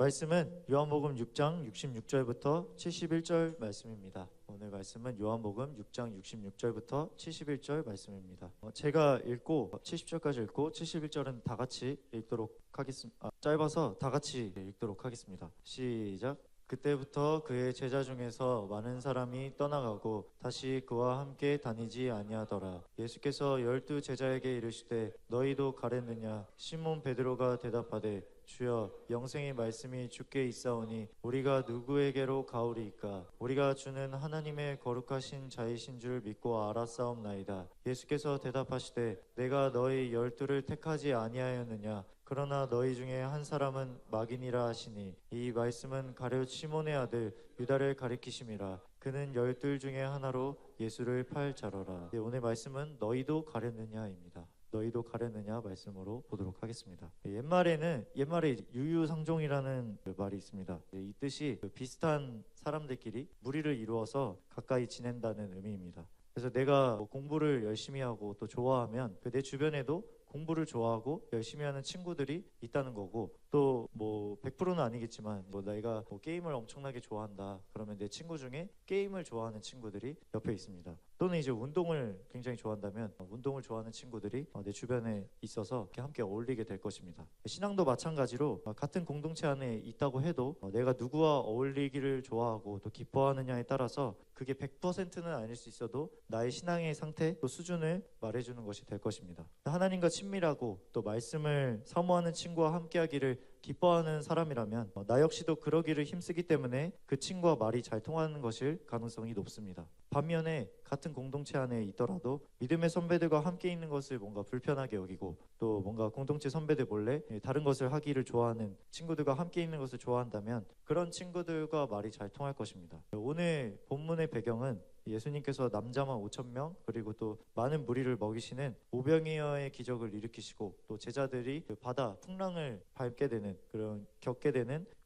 말씀은 요한복음 6장 66절부터 71절 말씀입니다. 오늘 말씀은 요한복음 6장 66절부터 71절 말씀입니다. 제가 읽고 70절까지 읽고 71절은 다 같이 읽도록 하겠습니다. 짧아서 다 같이 읽도록 하겠습니다. 시작. 그때부터 그의 제자 중에서 많은 사람이 떠나가고 다시 그와 함께 다니지 아니하더라. 예수께서 12 제자에게 이르시되 너희도 가랬느냐? 시몬 베드로가 대답하되 주여, 영생의 말씀이 주께 있사오니 우리가 누구에게로 가오리이까? 우리가 주는 하나님의 거룩하신 자이신 줄 믿고 알았사옵나이다. 예수께서 대답하시되 내가 너희 12를 택하지 아니하였느냐? 그러나 너희 중에 한 사람은 마귀니라 하시니 이 말씀은 가룟 시몬의 아들 유다를 가리키심이라. 그는 12 중에 하나로 예수를 팔 자로라. 오늘 말씀은 너희도 가렸느냐입니다. 너희도 가렸느냐 말씀으로 보도록 하겠습니다. 옛말에 유유상종이라는 말이 있습니다. 이 뜻이 비슷한 사람들끼리 무리를 이루어서 가까이 지낸다는 의미입니다. 그래서 내가 공부를 열심히 하고 또 좋아하면 내 주변에도 공부를 좋아하고 열심히 하는 친구들이 있다는 거고, 또 100%는 아니겠지만 내가 게임을 엄청나게 좋아한다 그러면 내 친구 중에 게임을 좋아하는 친구들이 옆에 있습니다. 또는 이제 운동을 굉장히 좋아한다면 운동을 좋아하는 친구들이 내 주변에 있어서 함께 어울리게 될 것입니다. 신앙도 마찬가지로 같은 공동체 안에 있다고 해도 내가 누구와 어울리기를 좋아하고 또 기뻐하느냐에 따라서 그게 100%는 아닐 수 있어도 나의 신앙의 상태 또 수준을 말해주는 것이 될 것입니다. 하나님과 친밀하고 또 말씀을 사모하는 친구와 함께하기를 기뻐하는 사람이라면 나 역시도 그러기를 힘쓰기 때문에 그 친구와 말이 잘 통하는 것일 가능성이 높습니다. 반면에 같은 공동체 안에 있더라도 믿음의 선배들과 함께 있는 것을 뭔가 불편하게 여기고 또 뭔가 공동체 선배들 몰래 다른 것을 하기를 좋아하는 친구들과 함께 있는 것을 좋아한다면 그런 친구들과 말이 잘 통할 것입니다. 오늘 본문의 배경은 예수님께서 남자만 5,000명 그리고 또 많은 무리를 먹이시는 오병이어의 기적을 일으키시고 또 제자들이 그 바다 풍랑을 겪게 되는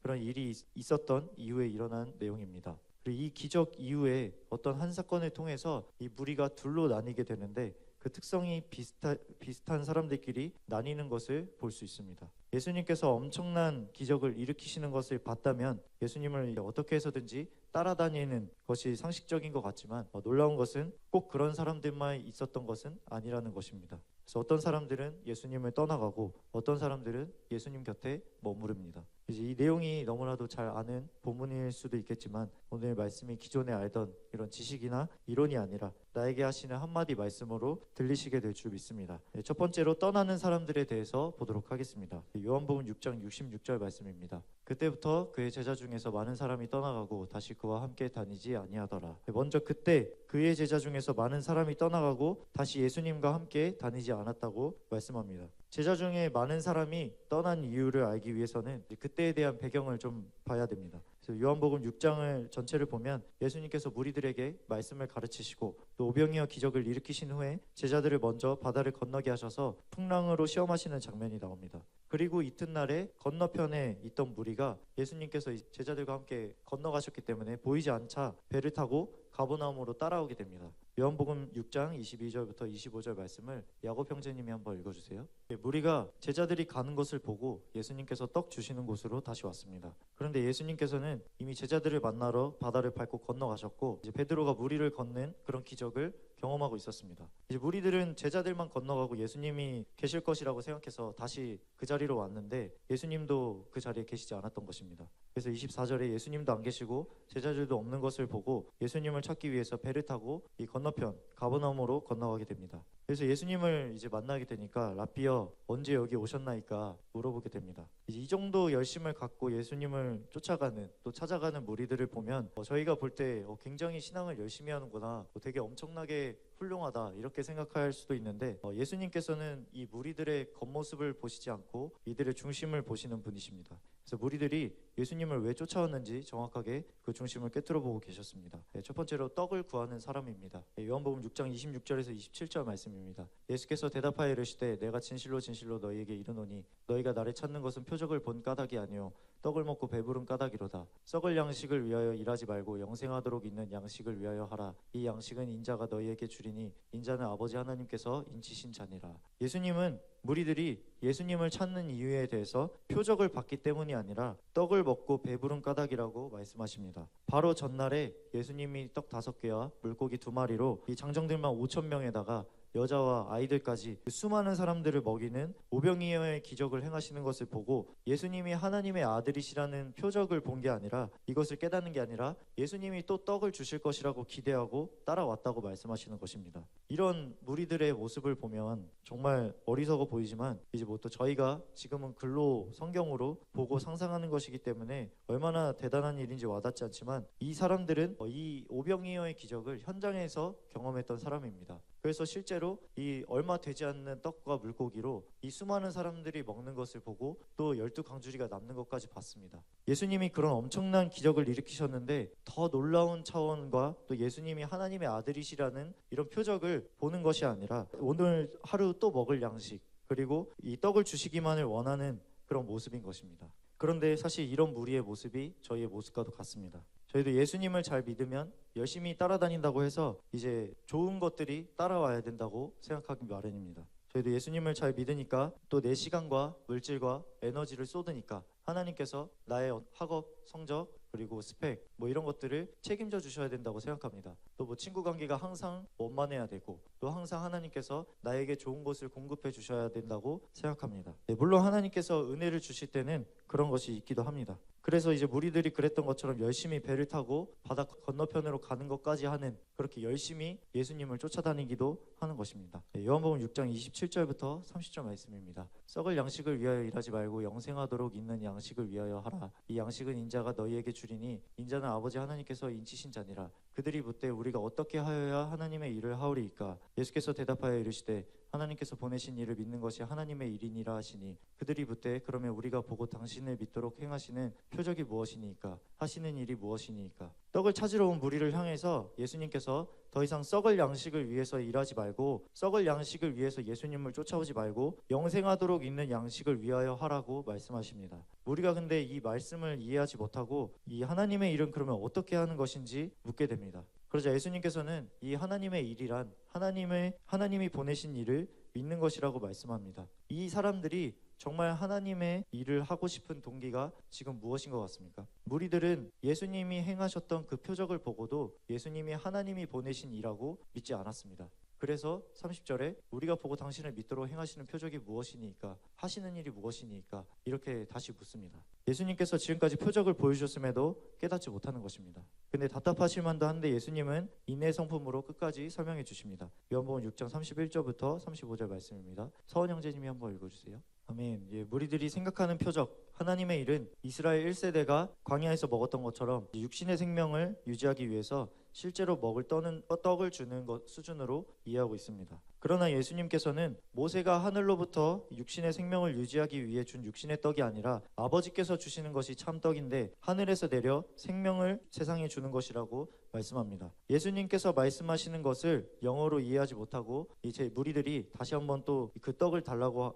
그런 일이 있었던 이후에 일어난 내용입니다. 그리고 이 기적 이후에 어떤 한 사건을 통해서 이 무리가 둘로 나뉘게 되는데 그 특성이 비슷한 사람들끼리 나뉘는 것을 볼 수 있습니다. 예수님께서 엄청난 기적을 일으키시는 것을 봤다면 예수님을 어떻게 해서든지 따라다니는 것이 상식적인 것 같지만 놀라운 것은 꼭 그런 사람들만 있었던 것은 아니라는 것입니다. 그래서 어떤 사람들은 예수님을 떠나가고 어떤 사람들은 예수님 곁에 머무릅니다. 이제 이 내용이 너무나도 잘 아는 본문일 수도 있겠지만 오늘 말씀이 기존에 알던 이런 지식이나 이론이 아니라 나에게 하시는 한마디 말씀으로 들리시게 될 줄 믿습니다. 첫 번째로 떠나는 사람들에 대해서 보도록 하겠습니다. 요한복음 6장 66절 말씀입니다. 그때부터 그의 제자 중에서 많은 사람이 떠나가고 다시 그와 함께 다니지 아니하더라. 먼저 그때 그의 제자 중에서 많은 사람이 떠나가고 다시 예수님과 함께 다니지 않았다고 말씀합니다. 제자 중에 많은 사람이 떠난 이유를 알기 위해서는 그때에 대한 배경을 좀 봐야 됩니다. 그래서 요한복음 6장을 전체를 보면 예수님께서 무리들에게 말씀을 가르치시고 또 오병이어 기적을 일으키신 후에 제자들을 먼저 바다를 건너게 하셔서 풍랑으로 시험하시는 장면이 나옵니다. 그리고 이튿날에 건너편에 있던 무리가 예수님께서 제자들과 함께 건너가셨기 때문에 보이지 않자 배를 타고 가버나움으로 따라오게 됩니다. 요한복음 6장 22절부터 25절 말씀을 야곱 형제님이 한번 읽어주세요. 무리가 제자들이 가는 것을 보고 예수님께서 떡 주시는 곳으로 다시 왔습니다. 그런데 예수님께서는 이미 제자들을 만나러 바다를 밟고 건너가셨고 이제 베드로가 무리를 걷는 그런 기적을 경험하고 있었습니다. 이제 무리들은 제자들만 건너가고 예수님이 계실 것이라고 생각해서 다시 그 자리로 왔는데 예수님도 그 자리에 계시지 않았던 것입니다. 그래서 24절에 예수님도 안 계시고 제자들도 없는 것을 보고 예수님을 찾기 위해서 배를 타고 이 건너편 가버나움으로 건너가게 됩니다. 그래서 예수님을 이제 만나게 되니까 라삐여 언제 여기 오셨나이까 물어보게 됩니다. 이제 이 정도 열심을 갖고 예수님을 쫓아가는 또 찾아가는 무리들을 보면 저희가 볼 때 굉장히 신앙을 열심히 하는구나, 되게 엄청나게 훌륭하다 이렇게 생각할 수도 있는데 예수님께서는 이 무리들의 겉모습을 보시지 않고 이들의 중심을 보시는 분이십니다. 그래서 무리들이 예수님을 왜 쫓아왔는지 정확하게 그 중심을 꿰뚫어 보고 계셨습니다. 첫 번째로 떡을 구하는 사람입니다. 요한복음 6장 26절에서 27절 말씀입니다. 예수께서 대답하여 이르시되 내가 진실로 진실로 너희에게 이르노니 너희가 나를 찾는 것은 표적을 본 까닭이 아니요 떡을 먹고 배부른 까닭이로다. 썩을 양식을 위하여 일하지 말고 영생하도록 있는 양식을 위하여 하라. 이 양식은 인자가 너희에게 주리니 인자는 아버지 하나님께서 인치신 자니라. 예수님은 무리들이 예수님을 찾는 이유에 대해서 표적을 받기 때문이 아니라 떡을 먹고 배부른 까닭이라고 말씀하십니다. 바로 전날에 예수님이 떡 5개와 물고기 2마리로 이 장정들만 5천 명에다가 여자와 아이들까지 그 수많은 사람들을 먹이는 오병이어의 기적을 행하시는 것을 보고 예수님이 하나님의 아들이시라는 표적을 본 게 아니라, 이것을 깨닫는 게 아니라 예수님이 또 떡을 주실 것이라고 기대하고 따라왔다고 말씀하시는 것입니다. 이런 무리들의 모습을 보면 정말 어리석어 보이지만, 이제 뭐 또 저희가 지금은 글로 성경으로 보고 상상하는 것이기 때문에 얼마나 대단한 일인지 와닿지 않지만, 이 사람들은 이 오병이어의 기적을 현장에서 경험했던 사람입니다. 그래서 실제로 이 얼마 되지 않는 떡과 물고기로 이 수많은 사람들이 먹는 것을 보고 또 12강주리가 남는 것까지 봤습니다. 예수님이 그런 엄청난 기적을 일으키셨는데, 더 놀라운 차원과 또 예수님이 하나님의 아들이시라는 이런 표적을 보는 것이 아니라 오늘 하루 또 먹을 양식, 그리고 이 떡을 주시기만을 원하는 그런 모습인 것입니다. 그런데 사실 이런 무리의 모습이 저희의 모습과도 같습니다. 저희도 예수님을 잘 믿으면 열심히 따라다닌다고 해서 이제 좋은 것들이 따라와야 된다고 생각하기 마련입니다. 저희도 예수님을 잘 믿으니까 또 내 시간과 물질과 에너지를 쏟으니까 하나님께서 나의 학업, 성적, 그리고 스펙 뭐 이런 것들을 책임져 주셔야 된다고 생각합니다. 또 뭐 친구 관계가 항상 원만해야 되고, 또 항상 하나님께서 나에게 좋은 것을 공급해 주셔야 된다고 생각합니다. 물론 하나님께서 은혜를 주실 때는 그런 것이 있기도 합니다. 그래서 이제 무리들이 그랬던 것처럼 열심히 배를 타고 바다 건너편으로 가는 것까지 하는, 그렇게 열심히 예수님을 쫓아다니기도 하는 것입니다. 요한복음 6장 27절부터 30절 말씀입니다. 썩을 양식을 위하여 일하지 말고 영생하도록 있는 양식을 위하여 하라. 이 양식은 인자가 너희에게 주리니 인자는 아버지 하나님께서 인치신 자니라. 그들이 묻되 우리가 어떻게 하여야 하나님의 일을 하오리이까? 예수께서 대답하여 이르시되 하나님께서 보내신 일을 믿는 것이 하나님의 일이니라 하시니, 그들이 묻되 그러면 우리가 보고 당신을 믿도록 행하시는 표적이 무엇이니까? 하시는 일이 무엇이니까? 떡을 찾으러 온 무리를 향해서 예수님께서 더 이상 썩을 양식을 위해서 일하지 말고, 썩을 양식을 위해서 예수님을 쫓아오지 말고 영생하도록 있는 양식을 위하여 하라고 말씀하십니다. 우리가 근데 이 말씀을 이해하지 못하고 이 하나님의 일은 그러면 어떻게 하는 것인지 묻게 됩니다. 그러자 예수님께서는 이 하나님의 일이란 하나님이 보내신 일을 믿는 것이라고 말씀합니다. 이 사람들이 정말 하나님의 일을 하고 싶은 동기가 지금 무엇인 것 같습니까? 무리들은 예수님이 행하셨던 그 표적을 보고도 예수님이 하나님이 보내신 일이라고 믿지 않았습니다. 그래서 30절에 우리가 보고 당신을 믿도록 행하시는 표적이 무엇이니까? 하시는 일이 무엇이니까? 이렇게 다시 묻습니다. 예수님께서 지금까지 표적을 보여주셨음에도 깨닫지 못하는 것입니다. 근데 답답하실 만도 한데 예수님은 인내 성품으로 끝까지 설명해 주십니다. 요한복음 6장 31절부터 35절 말씀입니다. 서원 형제님이 한번 읽어주세요. 아멘. 무리들이 생각하는 표적, 하나님의 일은 이스라엘 1세대가 광야에서 먹었던 것처럼 육신의 생명을 유지하기 위해서 실제로 먹을 떡을 주는 것 수준으로 이해하고 있습니다. 그러나 예수님께서는 모세가 하늘로부터 육신의 생명을 유지하기 위해 준 육신의 떡이 아니라 아버지께서 주시는 것이 참 떡인데 하늘에서 내려 생명을 세상에 주는 것이라고 말씀합니다. 예수님께서 말씀하시는 것을 영어로 이해하지 못하고 이제 무리들이 다시 한번 또 그 떡을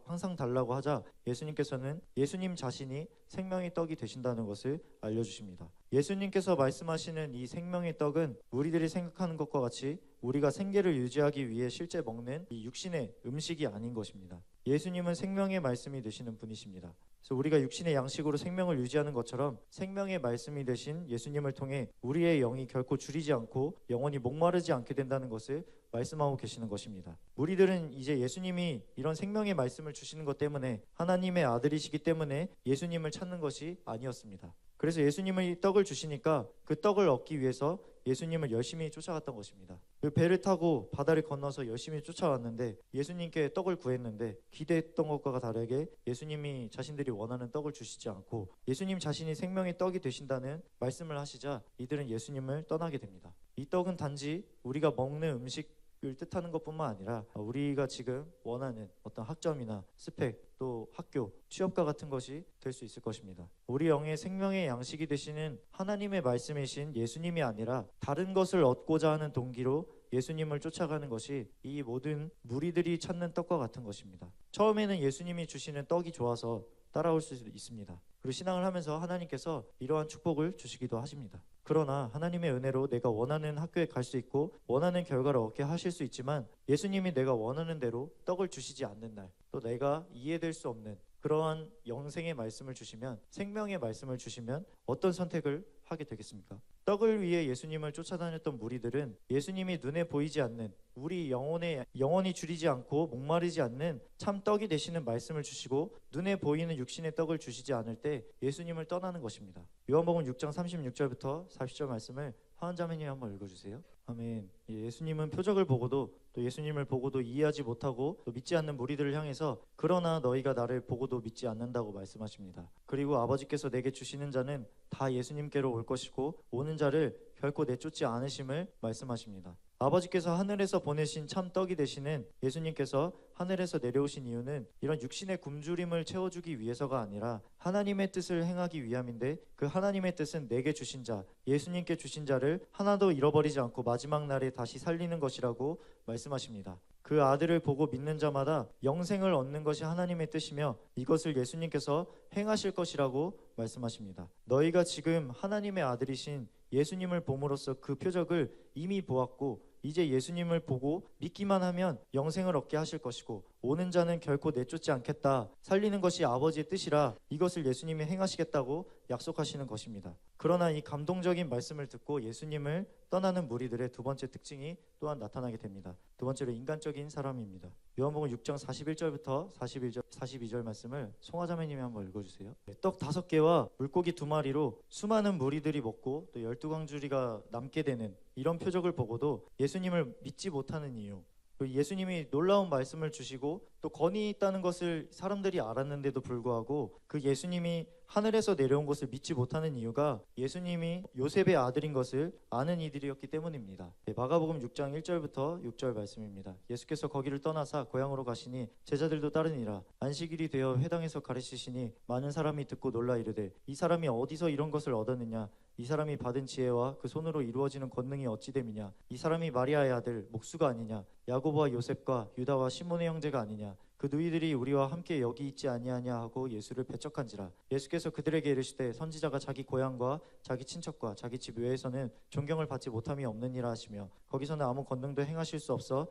항상 달라고 하자 예수님께서는 예수님 자신이 생명의 떡이 되신다는 것을 알려주십니다. 예수님께서 말씀하시는 이 생명의 떡은 우리들이 생각하는 것과 같이 우리가 생계를 유지하기 위해 실제 먹는 이 육신의 음식이 아닌 것입니다. 예수님은 생명의 말씀이 되시는 분이십니다. 그래서 우리가 육신의 양식으로 생명을 유지하는 것처럼 생명의 말씀이 되신 예수님을 통해 우리의 영이 결코 줄이지 않고 영원히 목마르지 않게 된다는 것을 말씀하고 계시는 것입니다. 무리들은 이제 예수님이 이런 생명의 말씀을 주시는 것 때문에 하나님의 아들이시기 때문에 예수님을 찾는 것이 아니었습니다. 그래서 예수님이 떡을 주시니까 그 떡을 얻기 위해서 예수님을 열심히 쫓아갔던 것입니다. 그 배를 타고 바다를 건너서 열심히 쫓아왔는데 예수님께 떡을 구했는데 기대했던 것과 다르게 예수님이 자신들이 원하는 떡을 주시지 않고 예수님 자신이 생명의 떡이 되신다는 말씀을 하시자 이들은 예수님을 떠나게 됩니다. 이 떡은 단지 우리가 먹는 음식을 뜻하는 것뿐만 아니라 우리가 지금 원하는 어떤 학점이나 스펙, 또 학교, 취업과 같은 것이 될 수 있을 것입니다. 우리 영의 생명의 양식이 되시는 하나님의 말씀이신 예수님이 아니라 다른 것을 얻고자 하는 동기로 예수님을 쫓아가는 것이 이 모든 무리들이 찾는 떡과 같은 것입니다. 처음에는 예수님이 주시는 떡이 좋아서 따라올 수 있습니다. 그리고 신앙을 하면서 하나님께서 이러한 축복을 주시기도 하십니다. 그러나 하나님의 은혜로 내가 원하는 학교에 갈 수 있고 원하는 결과를 얻게 하실 수 있지만 예수님이 내가 원하는 대로 떡을 주시지 않는 날, 또 내가 이해될 수 없는 그러한 영생의 말씀을 주시면, 생명의 말씀을 주시면 어떤 선택을 하게 되겠습니까? 떡을 위해 예수님을 쫓아다녔던 무리들은 예수님이 눈에 보이지 않는, 우리 영혼에 영원히 줄이지 않고 목마르지 않는 참 떡이 되시는 말씀을 주시고 눈에 보이는 육신의 떡을 주시지 않을 때 예수님을 떠나는 것입니다. 요한복음 6장 36절부터 40절 말씀을 하은자매님이 한번 읽어주세요. 아멘. 예수님은 표적을 보고도, 또 예수님을 보고도 이해하지 못하고 또 믿지 않는 무리들을 향해서 그러나 너희가 나를 보고도 믿지 않는다고 말씀하십니다. 그리고 아버지께서 내게 주시는 자는 다 예수님께로 올 것이고 오는 자를 결코 내쫓지 않으심을 말씀하십니다. 아버지께서 하늘에서 보내신 참 떡이 되시는 예수님께서 하늘에서 내려오신 이유는 이런 육신의 굶주림을 채워주기 위해서가 아니라 하나님의 뜻을 행하기 위함인데, 그 하나님의 뜻은 내게 주신 자, 예수님께 주신 자를 하나도 잃어버리지 않고 마지막 날에 다시 살리는 것이라고 말씀하십니다. 그 아들을 보고 믿는 자마다 영생을 얻는 것이 하나님의 뜻이며 이것을 예수님께서 행하실 것이라고 말씀하십니다. 너희가 지금 하나님의 아들이신 예수님을 봄으로써 그 표적을 이미 보았고 이제 예수님을 보고 믿기만 하면 영생을 얻게 하실 것이고 오는 자는 결코 내쫓지 않겠다, 살리는 것이 아버지의 뜻이라 이것을 예수님이 행하시겠다고 약속하시는 것입니다. 그러나 이 감동적인 말씀을 듣고 예수님을 떠나는 무리들의 두 번째 특징이 또한 나타나게 됩니다. 두 번째로 인간적인 사람입니다. 요한복음 6장 41절부터 42절 말씀을 송하자매님이 한번 읽어주세요. 떡 5개와 물고기 2마리로 수많은 무리들이 먹고 또 12광주리가 남게 되는 이런 표적을 보고도 예수님을 믿지 못하는 이유, 예수님이 놀라운 말씀을 주시고 또 권위 있다는 것을 사람들이 알았는데도 불구하고 그 예수님이 하늘에서 내려온 것을 믿지 못하는 이유가 예수님이 요셉의 아들인 것을 아는 이들이었기 때문입니다. 마가복음 6장 1절부터 6절 말씀입니다. 예수께서 거기를 떠나사 고향으로 가시니 제자들도 따르니라. 안식일이 되어 회당에서 가르치시니 많은 사람이 듣고 놀라 이르되 이 사람이 어디서 이런 것을 얻었느냐, 이 사람이 받은 지혜와 그 손으로 이루어지는 권능이 어찌 됨이냐, 이 사람이 마리아의 아들 목수가 아니냐, 야고보와 요셉과 유다와 시몬의 형제가 아니냐, 그 너희들이 우리와 함께 여기 있지 아니하냐 하고 예수를 배척한지라. 예수께서 그들에게 이르시되 선지자가 자기 고향과 자기 친척과 자기 집 외에서는 존경을 받지 못함이 없느니라 하시며 거기서는 아무 권능도 행하실 수 없어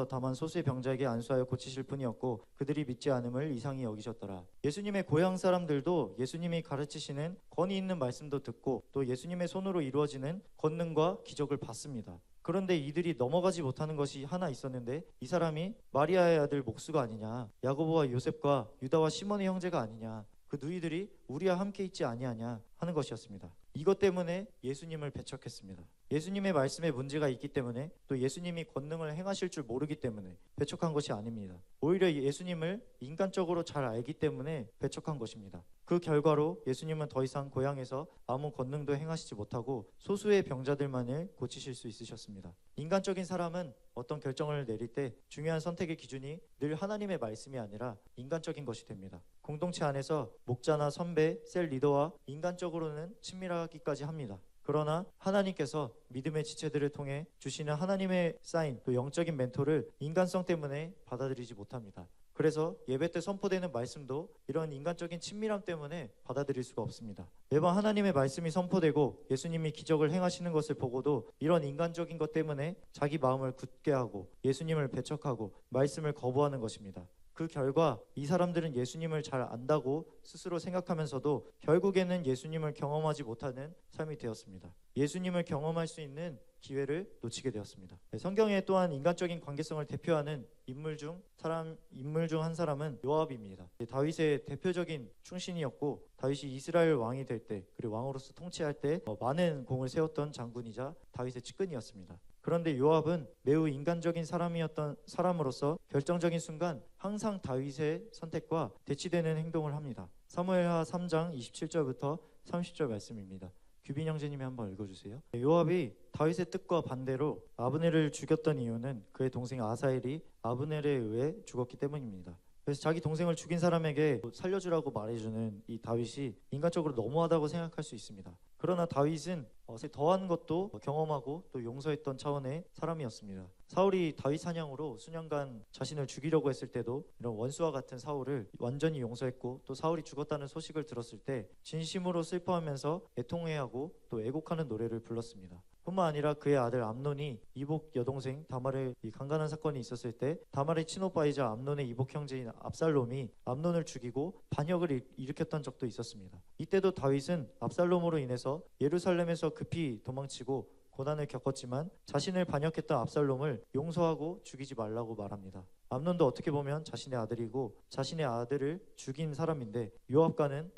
다만 소수의 병자에게 안수하여 고치실 뿐이었고 그들이 믿지 않음을 이상히 여기셨더라. 예수님의 고향 사람들도 예수님이 가르치시는 권위 있는 말씀도 듣고 또 예수님의 손으로 이루어지는 권능과 기적을 봤습니다. 그런데 이들이 넘어가지 못하는 것이 하나 있었는데 이 사람이 마리아의 아들 목수가 아니냐, 야고보와 요셉과 유다와 시몬의 형제가 아니냐, 그 너희들이 우리와 함께 있지 아니하냐 하는 것이었습니다. 이것 때문에 예수님을 배척했습니다. 예수님의 말씀에 문제가 있기 때문에 또 예수님이 권능을 행하실 줄 모르기 때문에 배척한 것이 아닙니다. 오히려 예수님을 인간적으로 잘 알기 때문에 배척한 것입니다. 그 결과로 예수님은 더 이상 고향에서 아무 권능도 행하시지 못하고 소수의 병자들만을 고치실 수 있으셨습니다. 인간적인 사람은 어떤 결정을 내릴 때 중요한 선택의 기준이 늘 하나님의 말씀이 아니라 인간적인 것이 됩니다. 공동체 안에서 목자나 선배, 셀 리더와 인간적으로는 친밀하기까지 합니다. 그러나 하나님께서 믿음의 지체들을 통해 주시는 하나님의 사인, 또 영적인 멘토를 인간성 때문에 받아들이지 못합니다. 그래서 예배 때 선포되는 말씀도 이런 인간적인 친밀함 때문에 받아들일 수가 없습니다. 매번 하나님의 말씀이 선포되고 예수님이 기적을 행하시는 것을 보고도 이런 인간적인 것 때문에 자기 마음을 굳게 하고 예수님을 배척하고 말씀을 거부하는 것입니다. 그 결과 이 사람들은 예수님을 잘 안다고 스스로 생각하면서도 결국에는 예수님을 경험하지 못하는 삶이 되었습니다. 예수님을 경험할 수 있는 기회를 놓치게 되었습니다. 성경에 또한 인간적인 관계성을 대표하는 인물 중 한 사람은 요압입니다. 다윗의 대표적인 충신이었고 다윗이 이스라엘 왕이 될 때, 그리고 왕으로서 통치할 때 많은 공을 세웠던 장군이자 다윗의 측근이었습니다. 그런데 요압은 매우 인간적인 사람으로서 결정적인 순간 항상 다윗의 선택과 대치되는 행동을 합니다. 사무엘하 3장 27절부터 30절 말씀입니다. 규빈 형제님이 한번 읽어주세요. 요압이 다윗의 뜻과 반대로 아브넬을 죽였던 이유는 그의 동생 아사엘이 아브넬에 의해 죽었기 때문입니다. 그래서 자기 동생을 죽인 사람에게 살려주라고 말해주는 이 다윗이 인간적으로 너무하다고 생각할 수 있습니다. 그러나 다윗은 더한 것도 경험하고 또 용서했던 차원의 사람이었습니다. 사울이 다윗 사냥으로 수년간 자신을 죽이려고 했을 때도 이런 원수와 같은 사울을 완전히 용서했고 또 사울이 죽었다는 소식을 들었을 때 진심으로 슬퍼하면서 애통해하고 또 애곡하는 노래를 불렀습니다. 뿐만 아니라 그의 아들 암논이 이복 여동생 다말을 강간한 사건이 있었을 때 다말의 친오빠이자 암논의 이복 형제인 압살롬이 암논을 죽이고 반역을 일으켰던 적도 있었습니다. 이때도 다윗은 압살롬으로 인해서 예루살렘에서 급히 도망치고 고난을 겪었지만 자신을 반역했던 압살롬을 용서하고 죽이지 말라고 말합니다. 암논도 어떻게 보면 자신의 아들이고 자신의 아들을 죽인 사람인데 요압과는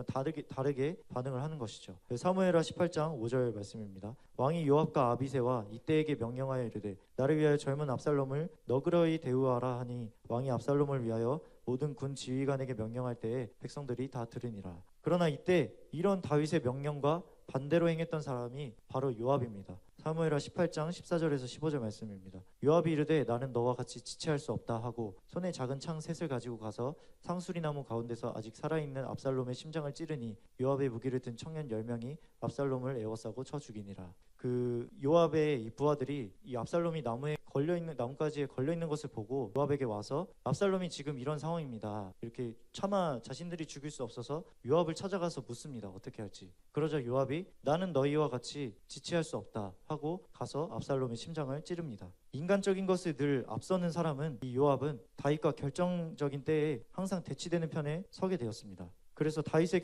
다르게 반응을 하는 것이죠. 사무엘하 18장 5절 말씀입니다. 왕이 요압과 아비새와 이때에게 명령하여 이르되 나를 위하여 젊은 압살롬을 너그러이 대우하라 하니 왕이 압살롬을 위하여 모든 군 지휘관에게 명령할 때에 백성들이 다 들으니라. 그러나 이때 이런 다윗의 명령과 반대로 행했던 사람이 바로 요압입니다. 사무엘하 18장 14절에서 15절 말씀입니다. 요압이 이르되 나는 너와 같이 지체할 수 없다 하고 손에 작은 창 셋을 가지고 가서 상수리나무 가운데서 아직 살아있는 압살롬의 심장을 찌르니 요압의 무기를 든 청년 10명이 압살롬을 에워싸고 쳐 죽이니라. 그 요압의 이 부하들이 이 압살롬이 나뭇가지에 걸려있는 것을 보고 요압에게 와서 압살롬이 지금 이런 상황입니다. 이렇게 차마 자신들이 죽일 수 없어서 요압을 찾아가서 묻습니다. 어떻게 할지. 그러자 요압이 나는 너희와 같이 지체할 수 없다 하고 가서 압살롬의 심장을 찌릅니다. 인간적인 것을 늘 앞서는 사람은 이 요압은 다윗과 결정적인 때에 항상 대치되는 편에 서게 되었습니다. 그래서 다윗의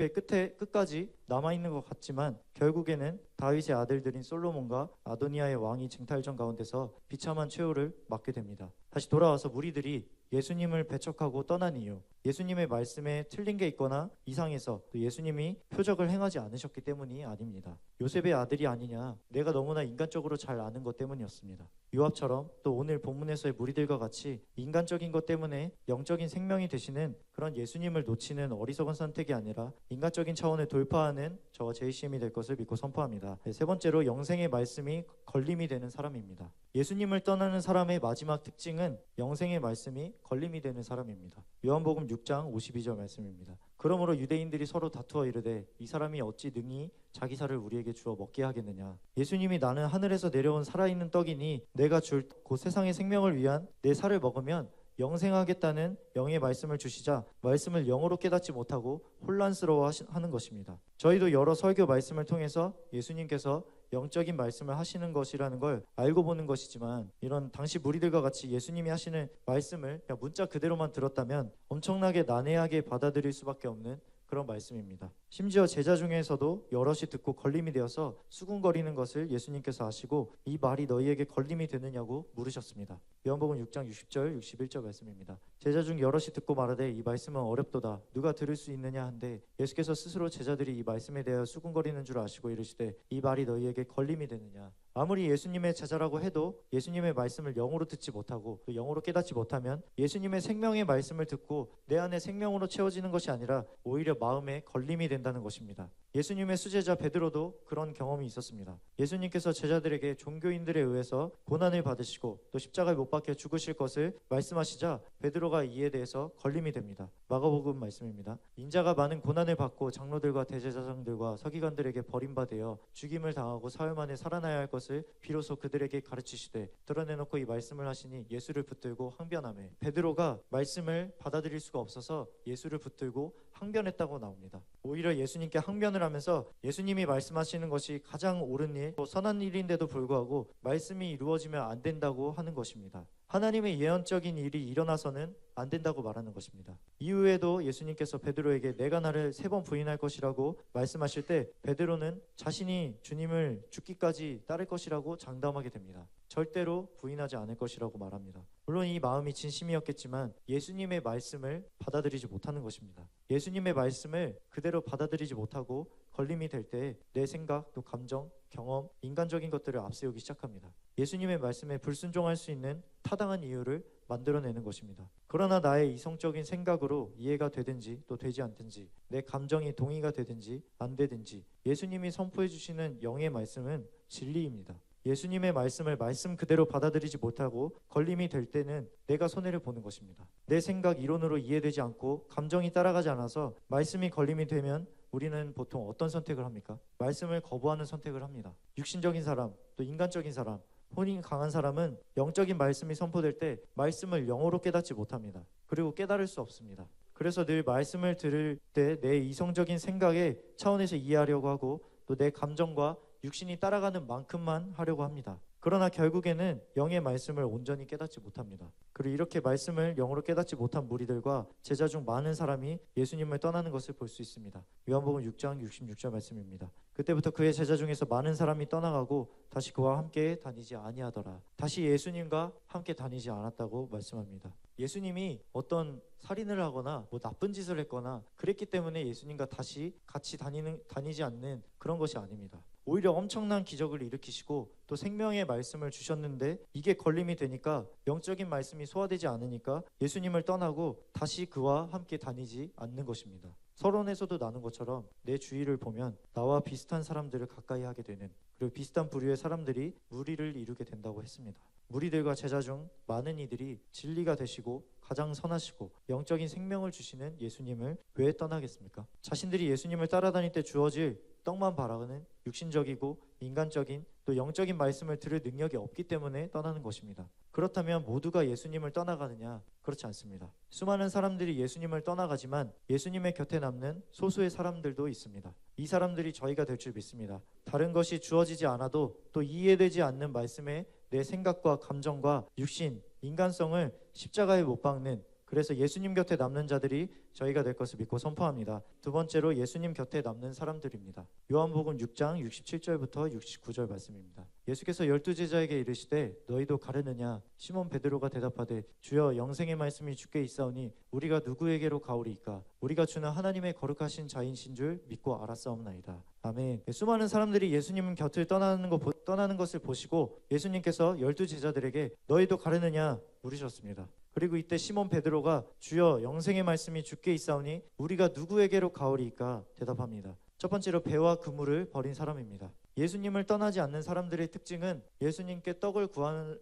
끝까지 남아있는 것 같지만 결국에는 다윗의 아들들인 솔로몬과 아도니아의 왕이 쟁탈전 가운데서 비참한 최후를 맞게 됩니다. 다시 돌아와서 무리들이 예수님을 배척하고 떠난 이유, 예수님의 말씀에 틀린 게 있거나 이상해서 또 예수님이 표적을 행하지 않으셨기 때문이 아닙니다. 요셉의 아들이 아니냐, 내가 너무나 인간적으로 잘 아는 것 때문이었습니다. 요압처럼 또 오늘 본문에서의 무리들과 같이 인간적인 것 때문에 영적인 생명이 되시는 그런 예수님을 놓치는 어리석은 선택이 아니라 인간적인 차원을 돌파하는 저와 JCM이 될 것을 믿고 선포합니다. 세 번째로 영생의 말씀이 걸림이 되는 사람입니다. 예수님을 떠나는 사람의 마지막 특징은 영생의 말씀이 걸림이 되는 사람입니다. 요한복음 6장 52절 말씀입니다. 그러므로 유대인들이 서로 다투어 이르되 이 사람이 어찌 능히 자기 살을 우리에게 주어 먹게 하겠느냐. 예수님이 나는 하늘에서 내려온 살아있는 떡이니 내가 줄 곧 세상의 생명을 위한 내 살을 먹으면 영생하겠다는 영의 말씀을 주시자 말씀을 영으로 깨닫지 못하고 혼란스러워하는 것입니다. 저희도 여러 설교 말씀을 통해서 예수님께서 영적인 말씀을 하시는 것이라는 걸 알고 보는 것이지만 이런 당시 무리들과 같이 예수님이 하시는 말씀을 그냥 문자 그대로만 들었다면 엄청나게 난해하게 받아들일 수밖에 없는 그런 말씀입니다. 심지어 제자 중에서도 여럿이 듣고 걸림이 되어서 수군거리는 것을 예수님께서 아시고 이 말이 너희에게 걸림이 되느냐고 물으셨습니다. 요한복음 6장 60절 61절 말씀입니다. 제자 중 여럿이 듣고 말하되 이 말씀은 어렵도다 누가 들을 수 있느냐 한데 예수께서 스스로 제자들이 이 말씀에 대하여 수군거리는 줄 아시고 이르시되 이 말이 너희에게 걸림이 되느냐. 아무리 예수님의 제자라고 해도 예수님의 말씀을 영으로 듣지 못하고 또 영으로 깨닫지 못하면 예수님의 생명의 말씀을 듣고 내 안에 생명으로 채워지는 것이 아니라 오히려 마음에 걸림이 된다는 것입니다. 예수님의 수제자 베드로도 그런 경험이 있었습니다. 예수님께서 제자들에게 종교인들에 의해서 고난을 받으시고 또 십자가에 못 박혀 죽으실 것을 말씀하시자 베드로가 이에 대해서 걸림이 됩니다. 마가복음 말씀입니다. 인자가 많은 고난을 받고 장로들과 대제사장들과 서기관들에게 버림받아 죽임을 당하고 사흘 만에 살아나야 할 것을 비로소 그들에게 가르치시되 드러내놓고 이 말씀을 하시니 예수를 붙들고 항변하매 베드로가 말씀을 받아들일 수가 없어서 예수를 붙들고 항변했다고 나옵니다. 오히려 예수님께 항변을 하면서 예수님이 말씀하시는 것이 가장 옳은 일, 선한 일인데도 불구하고 말씀이 이루어지면 안 된다고 하는 것입니다. 하나님의 예언적인 일이 일어나서는 안 된다고 말하는 것입니다. 이후에도 예수님께서 베드로에게 내가 나를 3번 부인할 것이라고 말씀하실 때 베드로는 자신이 주님을 죽기까지 따를 것이라고 장담하게 됩니다. 절대로 부인하지 않을 것이라고 말합니다. 물론 이 마음이 진심이었겠지만 예수님의 말씀을 받아들이지 못하는 것입니다. 예수님의 말씀을 그대로 받아들이지 못하고 걸림이 될 때 내 생각, 또 감정, 경험, 인간적인 것들을 앞세우기 시작합니다. 예수님의 말씀에 불순종할 수 있는 타당한 이유를 만들어내는 것입니다. 그러나 나의 이성적인 생각으로 이해가 되든지 또 되지 않든지 내 감정이 동의가 되든지 안 되든지 예수님이 선포해 주시는 영의 말씀은 진리입니다. 예수님의 말씀을 말씀 그대로 받아들이지 못하고 걸림이 될 때는 내가 손해를 보는 것입니다. 내 생각, 이론으로 이해되지 않고 감정이 따라가지 않아서 말씀이 걸림이 되면 우리는 보통 어떤 선택을 합니까? 말씀을 거부하는 선택을 합니다. 육신적인 사람, 또 인간적인 사람, 혼이 강한 사람은 영적인 말씀이 선포될 때 말씀을 영어로 깨닫지 못합니다. 그리고 깨달을 수 없습니다. 그래서 늘 말씀을 들을 때 내 이성적인 생각의 차원에서 이해하려고 하고 또 내 감정과 육신이 따라가는 만큼만 하려고 합니다. 그러나 결국에는 영의 말씀을 온전히 깨닫지 못합니다. 그리고 이렇게 말씀을 영으로 깨닫지 못한 무리들과 제자 중 많은 사람이 예수님을 떠나는 것을 볼 수 있습니다. 요한복음 6장 66절 말씀입니다. 그때부터 그의 제자 중에서 많은 사람이 떠나가고 다시 그와 함께 다니지 아니하더라. 다시 예수님과 함께 다니지 않았다고 말씀합니다. 예수님이 어떤 살인을 하거나 나쁜 짓을 했거나 그랬기 때문에 예수님과 다시 같이 다니지 않는 그런 것이 아닙니다. 오히려 엄청난 기적을 일으키시고 또 생명의 말씀을 주셨는데 이게 걸림이 되니까 영적인 말씀이 소화되지 않으니까 예수님을 떠나고 다시 그와 함께 다니지 않는 것입니다. 서론에서도 나눈 것처럼 내 주위를 보면 나와 비슷한 사람들을 가까이 하게 되는, 그리고 비슷한 부류의 사람들이 무리를 이루게 된다고 했습니다. 무리들과 제자 중 많은 이들이 진리가 되시고 가장 선하시고 영적인 생명을 주시는 예수님을 왜 떠나겠습니까? 자신들이 예수님을 따라다닐 때 주어질 떡만 바라는 육신적이고 인간적인 또 영적인 말씀을 들을 능력이 없기 때문에 떠나는 것입니다. 그렇다면 모두가 예수님을 떠나가느냐? 그렇지 않습니다. 수많은 사람들이 예수님을 떠나가지만 예수님의 곁에 남는 소수의 사람들도 있습니다. 이 사람들이 저희가 될 줄 믿습니다. 다른 것이 주어지지 않아도 또 이해되지 않는 말씀에 내 생각과 감정과 육신, 인간성을 십자가에 못 박는, 그래서 예수님 곁에 남는 자들이 저희가 될 것을 믿고 선포합니다. 두 번째로 예수님 곁에 남는 사람들입니다. 요한복음 6장 67절부터 69절 말씀입니다. 예수께서 12제자에게 이르시되 너희도 가르느냐? 시몬 베드로가 대답하되 주여 영생의 말씀이 주께 있사오니 우리가 누구에게로 가오리이까? 우리가 주는 하나님의 거룩하신 자이신 줄 믿고 알았사옵나이다. 아멘. 수많은 사람들이 예수님 곁을 떠나는 것을 보시고 예수님께서 12제자들에게 너희도 가르느냐? 물으셨습니다. 그리고 이때 시몬 베드로가 주여 영생의 말씀이 주께 있사오니 우리가 누구에게로 가오리이까? 대답합니다. 첫 번째로 배와 그물을 버린 사람입니다. 예수님을 떠나지 않는 사람들의 특징은 예수님께 떡을